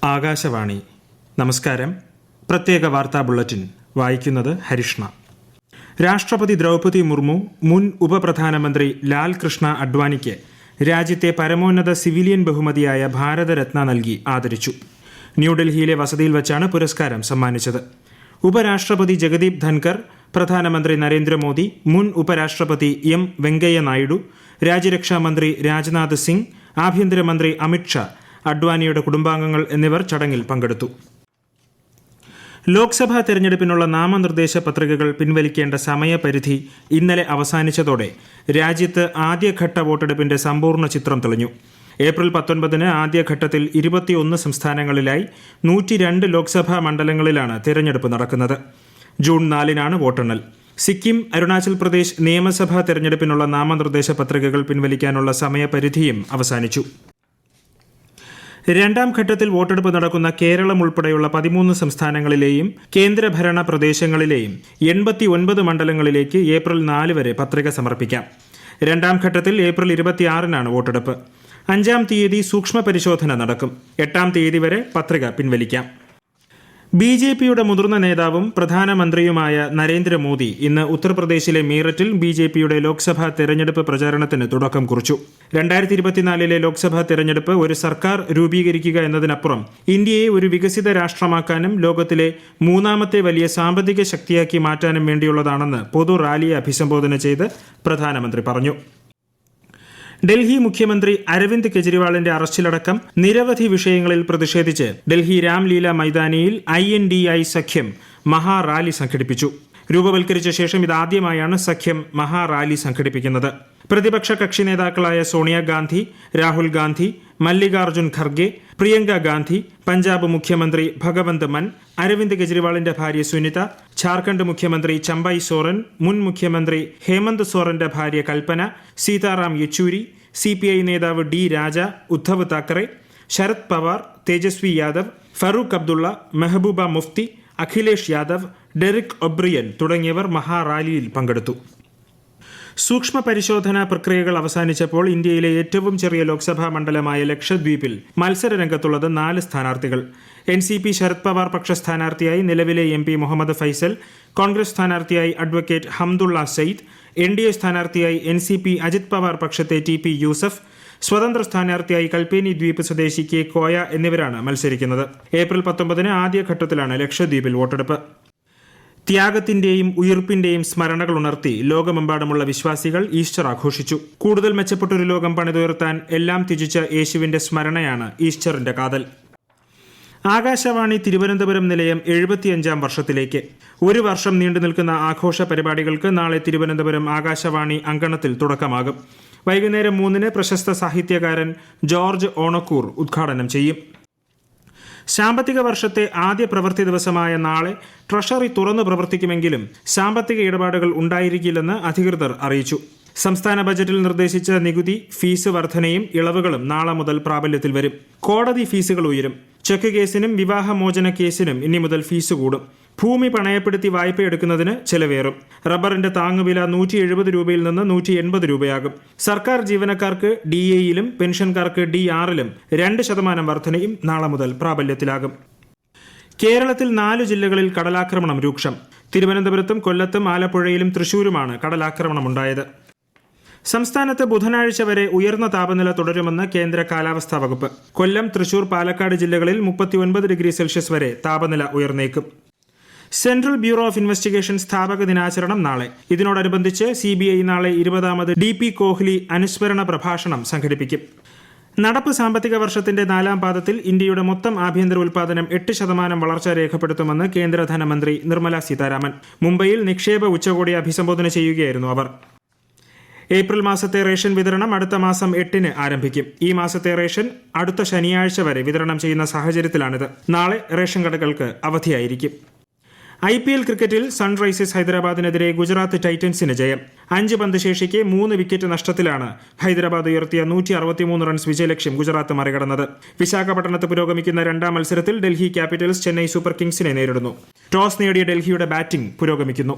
ആകാശവാണി. നമസ്കാരം. പ്രത്യേക വാർത്താ ബുള്ളറ്റിൻ വായിക്കുന്നത് ഹരിഷ്ണ. രാഷ്ട്രപതി ദ്രൗപദി മുർമു മുൻ ഉപപ്രധാനമന്ത്രി ലാൽ കൃഷ്ണ അഡ്വാനിക്ക് രാജ്യത്തെ പരമോന്നത സിവിലിയൻ ബഹുമതിയായ ഭാരതരത്ന നൽകി ആദരിച്ചു. ന്യൂഡൽഹിയിലെ വസതിയിൽ വച്ചാണ് പുരസ്കാരം സമ്മാനിച്ചത്. ഉപരാഷ്ട്രപതി ജഗദീപ് ധൻകർ, പ്രധാനമന്ത്രി നരേന്ദ്രമോദി, മുൻ ഉപരാഷ്ട്രപതി എം വെങ്കയ്യ നായിഡു, രാജ്യരക്ഷാമന്ത്രി രാജ്നാഥ് സിംഗ്, ആഭ്യന്തരമന്ത്രി അമിത് ഷാ, അഡ്വാനിയുടെ കുടുംബാംഗങ്ങൾ എന്നിവർ ചടങ്ങിൽ പങ്കെടുത്തു. ലോക്സഭാ തെരഞ്ഞെടുപ്പിനുള്ള നാമനിർദ്ദേശ പത്രികകൾ പിൻവലിക്കേണ്ട സമയപരിധി ഇന്നലെ അവസാനിച്ചതോടെ രാജ്യത്ത് ആദ്യഘട്ട വോട്ടെടുപ്പിന്റെ സമ്പൂർണ്ണ ചിത്രം തെളിഞ്ഞു. ഏപ്രിൽ 19 ആദ്യഘട്ടത്തിൽ 21 സംസ്ഥാനങ്ങളിലായി 102 ലോക്സഭാ മണ്ഡലങ്ങളിലാണ് തെരഞ്ഞെടുപ്പ് നടക്കുന്നത്. ജൂൺ 4 വോട്ടെണ്ണൽ. സിക്കിം, അരുണാചൽ പ്രദേശ് നിയമസഭാ തെരഞ്ഞെടുപ്പിനുള്ള നാമനിർദ്ദേശ പത്രികകൾ പിൻവലിക്കാനുള്ള സമയപരിധിയും അവസാനിച്ചു. രണ്ടാം ഘട്ടത്തിൽ വോട്ടെടുപ്പ് നടക്കുന്ന കേരളം ഉൾപ്പെടെയുള്ള 13 സംസ്ഥാനങ്ങളിലെയും കേന്ദ്രഭരണ പ്രദേശങ്ങളിലെയും 89 മണ്ഡലങ്ങളിലേക്ക് ഏപ്രിൽ 4 വരെ പത്രിക സമർപ്പിക്കാം. രണ്ടാം ഘട്ടത്തിൽ ഏപ്രിൽ 26 വോട്ടെടുപ്പ്. 5-ാം തീയതി സൂക്ഷ്മ പരിശോധന നടക്കും. 8-ാം തീയതി വരെ പത്രിക പിൻവലിക്കാം. ബിജെപിയുടെ മുതിർന്ന നേതാവും പ്രധാനമന്ത്രിയുമായ നരേന്ദ്രമോദി ഇന്ന് ഉത്തർപ്രദേശിലെ മീററ്റിൽ ബിജെപിയുടെ ലോക്സഭാ തെരഞ്ഞെടുപ്പ് പ്രചാരണത്തിന് തുടക്കം കുറിച്ചു. 2024 ലോക്സഭാ തെരഞ്ഞെടുപ്പ് ഒരു സർക്കാർ രൂപീകരിക്കുക എന്നതിനപ്പുറം ഇന്ത്യയെ ഒരു വികസിത രാഷ്ട്രമാക്കാനും ലോകത്തിലെ 3ാമത്തെ വലിയ സാമ്പത്തിക ശക്തിയാക്കി മാറ്റാനും വേണ്ടിയുള്ളതാണെന്ന് പൊതു റാലിയെ അഭിസംബോധന ചെയ്ത് പ്രധാനമന്ത്രി പറഞ്ഞു. ഡൽഹി മുഖ്യമന്ത്രി അരവിന്ദ് കെജ്രിവാളിന്റെ അറസ്റ്റിലടക്കം നിരവധി വിഷയങ്ങളിൽ പ്രതിഷേധിച്ച് ഡൽഹി രാംലീല മൈതാനിയിൽ INDI സഖ്യം മഹാറാലി സംഘടിപ്പിച്ചു. രൂപവൽക്കരിച്ച ശേഷം ഇതാദ്യമായാണ് സഖ്യം മഹാറാലി സംഘടിപ്പിക്കുന്നത്. പ്രതിപക്ഷ കക്ഷി നേതാക്കളായ സോണിയാഗാന്ധി, രാഹുൽ ഗാന്ധി, മല്ലികാർജുൻ ഖർഗെ, പ്രിയങ്ക ഗാന്ധി, പഞ്ചാബ് മുഖ്യമന്ത്രി ഭഗവന്ത് മാൻ, അരവിന്ദ് കെജ്രിവാളിന്റെ ഭാര്യ സുനിത, ഝാർഖണ്ഡ് മുഖ്യമന്ത്രി ചമ്പൈ സോറൻ, മുൻ മുഖ്യമന്ത്രി ഹേമന്ത് സോറന്റെ ഭാര്യ കൽപ്പന, സീതാറാം യെച്ചൂരി, CPI നേതാവ് D രാജ, ഉദ്ധവ് താക്കറെ, ശരത് പവാർ, തേജസ്വി യാദവ്, ഫറൂഖ് അബ്ദുള്ള, മെഹബൂബ മുഫ്തി, അഖിലേഷ് യാദവ്, ഡെറിക് ഒബ്രിയൻ തുടങ്ങിയവർ മഹാറാലിയിൽ പങ്കെടുത്തു. സൂക്ഷ്മ പരിശോധനാ പ്രക്രിയകൾ അവസാനിച്ചപ്പോൾ ഇന്ത്യയിലെ ഏറ്റവും ചെറിയ ലോക്സഭാ മണ്ഡലമായ ലക്ഷദ്വീപിൽ മത്സരരംഗത്തുള്ളത് 4 സ്ഥാനാർത്ഥികൾ. NCP ശരത് പവാർ പക്ഷ സ്ഥാനാർത്ഥിയായി നിലവിലെ MP മുഹമ്മദ് ഫൈസൽ, കോൺഗ്രസ് സ്ഥാനാർത്ഥിയായി അഡ്വക്കേറ്റ് ഹംദുള്ള സയ്യിദ്, NDA സ്ഥാനാർത്ഥിയായി NCP അജിത് പവാർ പക്ഷത്തെ TP യൂസഫ്, സ്വതന്ത്ര സ്ഥാനാർത്ഥിയായി കൽപ്പേനി ദ്വീപ് സ്വദേശി K കോയ എന്നിവരാണ് മത്സരിക്കുന്നത്. ഏപ്രിൽ 19 ആദ്യഘട്ടത്തിലാണ് ലക്ഷദ്വീപിൽ വോട്ടെടുപ്പ്. ത്യാഗത്തിന്റെയും ഉയിർപ്പിന്റെയും സ്മരണകൾ ഉണർത്തി ലോകമെമ്പാടുമുള്ള വിശ്വാസികൾ ഈസ്റ്റർ ആഘോഷിച്ചു. കൂടുതൽ മെച്ചപ്പെട്ടൊരു ലോകം പണിതുയർത്താൻ എല്ലാം ത്യജിച്ച യേശുവിന്റെ സ്മരണയാണ് ഈസ്റ്ററിന്റെ കാതൽ. ആകാശവാണി തിരുവനന്തപുരം നിലയം 75-ാം വർഷത്തിലേക്ക്. ഒരു വർഷം നീണ്ടു നിൽക്കുന്ന ആഘോഷ പരിപാടികൾക്ക് നാളെ തിരുവനന്തപുരം ആകാശവാണി അങ്കണത്തിൽ തുടക്കമാകും. വൈകുന്നേരം 3 പ്രശസ്ത സാഹിത്യകാരൻ ജോർജ് ഓണക്കൂർ ഉദ്ഘാടനം ചെയ്യും. സാമ്പത്തിക വർഷത്തെ ആദ്യ പ്രവൃത്തി ദിവസമായ നാളെ ട്രഷറി തുറന്നു പ്രവർത്തിക്കുമെങ്കിലും സാമ്പത്തിക ഇടപാടുകൾ ഉണ്ടായിരിക്കില്ലെന്ന് അധികൃതർ അറിയിച്ചു. സംസ്ഥാന ബജറ്റിൽ നിർദ്ദേശിച്ച നികുതി, ഫീസ് വർധനയും ഇളവുകളും നാളെ മുതൽ പ്രാബല്യത്തിൽ വരും. കോടതി ഫീസുകൾ ഉയരും. ചെക്ക് കേസിനും വിവാഹമോചന കേസിനും ഇനി മുതൽ ഫീസ് കൂടും. ഭൂമി പണയപ്പെടുത്തി വായ്പയെടുക്കുന്നതിന് ചെലവേറും. റബ്ബറിന്റെ താങ്ങുവില 170 രൂപയിൽ നിന്ന് 180 രൂപയാകും. സർക്കാർ ജീവനക്കാർക്ക് DAയിലും പെൻഷൻകാർക്ക് DR-ലും 2% വർധനയും നാളെ മുതൽ പ്രാബല്യത്തിലാകും. കേരളത്തിൽ 4 ജില്ലകളിൽ കടലാക്രമണം രൂക്ഷം. തിരുവനന്തപുരത്തും കൊല്ലത്തും ആലപ്പുഴയിലും തൃശൂരുമാണ് കടലാക്രമണമുണ്ടായത്. സംസ്ഥാനത്ത് ബുധനാഴ്ച വരെ ഉയർന്ന താപനില തുടരുമെന്ന് കേന്ദ്ര കാലാവസ്ഥാ വകുപ്പ്. കൊല്ലം, തൃശൂർ, പാലക്കാട് ജില്ലകളിൽ 39 ഡിഗ്രി സെൽഷ്യസ് വരെ താപനില ഉയർന്നേക്കും. സെൻട്രൽ ബ്യൂറോ ഓഫ് ഇൻവെസ്റ്റിഗേഷൻ സ്ഥാപക ദിനാചരണം നാളെ. ഇതിനോടനുബന്ധിച്ച് CBI നാളെ 20ാമത് DP കോഹ്ലി അനുസ്മരണ പ്രഭാഷണം സംഘടിപ്പിക്കും. നടപ്പ് സാമ്പത്തിക വർഷത്തിന്റെ 4ാം പാദത്തിൽ ഇന്ത്യയുടെ മൊത്തം ആഭ്യന്തര ഉൽപാദനം 8% വളർച്ച രേഖപ്പെടുത്തുമെന്ന് കേന്ദ്ര ധനമന്ത്രി നിർമ്മല സീതാരാമൻ. മുംബൈയിൽ നിക്ഷേപ ഉച്ചകോടിയെ അഭിസംബോധന ചെയ്യുകയായിരുന്നു അവർ. ഏപ്രിൽ മാസത്തെ റേഷൻ വിതരണം അടുത്ത മാസം 8 ആരംഭിക്കും. ഈ മാസത്തെ റേഷൻ അടുത്ത ശനിയാഴ്ച വരെ വിതരണം ചെയ്യുന്ന സാഹചര്യത്തിലാണിത്. നാളെ റേഷൻ കടകൾക്ക് അവധിയായിരിക്കും. IPL ക്രിക്കറ്റിൽ സൺറൈസേഴ്സ് ഹൈദരാബാദിനെതിരെ ഗുജറാത്ത് ടൈറ്റൻസിന് ജയം. 5 പന്ത് ശേഷിക്കെ 3 വിക്കറ്റ് നഷ്ടത്തിലാണ് ഹൈദരാബാദ് ഉയർത്തിയ 163 റൺസ് വിജയലക്ഷ്യം ഗുജറാത്ത് മറികടന്നത്. വിശാഖപട്ടണത്ത് പുരോഗമിക്കുന്ന 2ാം മത്സരത്തിൽ ഡൽഹി ക്യാപിറ്റൽസ് ചെന്നൈ സൂപ്പർ കിങ്സിനെ നേരിടുന്നു. ടോസ് നേടിയ ഡൽഹിയുടെ ബാറ്റിംഗ് പുരോഗമിക്കുന്നു.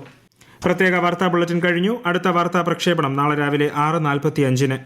പ്രത്യേക വാർത്താ ബുള്ളറ്റിൻ കഴിഞ്ഞു. അടുത്ത വാർത്താ പ്രക്ഷേപണം നാളെ രാവിലെ 6:45.